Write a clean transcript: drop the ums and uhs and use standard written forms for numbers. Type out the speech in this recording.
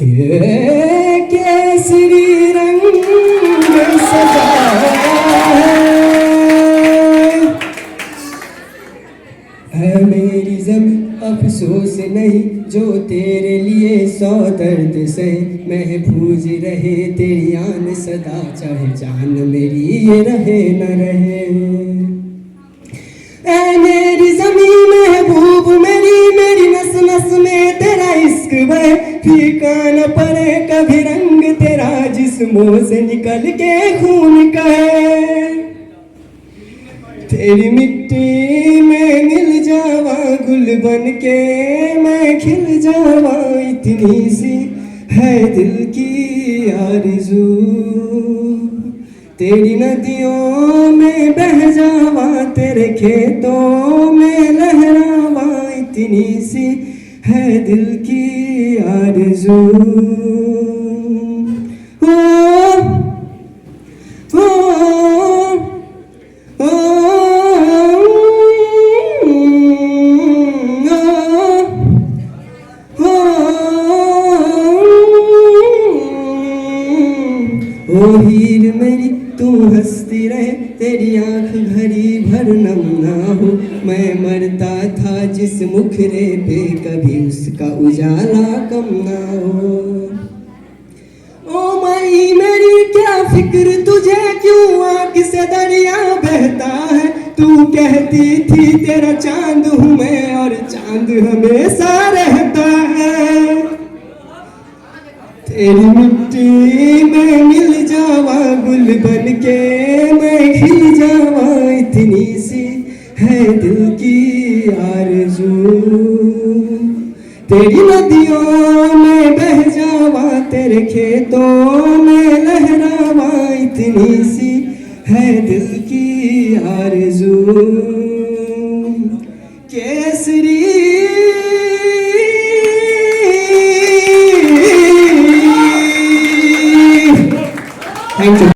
ये केसरी रंग सजा है मेरी ज़मीं, अफसोस नहीं जो तेरे लिए सौ दर्द से महफूज रहे तेरी आन सदा, चाहे जान मेरी ये रहे न रहे। ऐ मेरी ज़मीं महबूब मेरी, मेरी नस नस में तेरा इश्क बहे, फीका न पड़े कभी रंग तेरा जिस्मों से निकल के खून कहे। तेरी मिट्टी में मिल जावा गुल बन के मैं खिल जावा, इतनी सी है दिल की आरज़ू। तेरी नदियों में बह जावा तेरे खेतों में लहरावा, इतनी सी है दिल की आरज़ू। ओ हीर मेरी तू हंसती रहे, तेरी आँख भरी भर नम ना हो। मैं मरता था जिस मुखरे पे कभी उसका उजाला कम ना हो। ओ माई मेरी क्या फिक्र तुझे, क्यों आँख से दरिया बहता है। तू कहती थी तेरा चांद हूँ मैं और चांद हमेशा रहता है। तेरी मिट्टी में मिल जावा गुल बन के मैं खिल जावा, इतनी सी है दिल की आरज़ू। तेरी नदियों में बह जावा तेरे खेतों में लहरावा, इतनी सी है दिल की आरज़ू। Kesari thank you.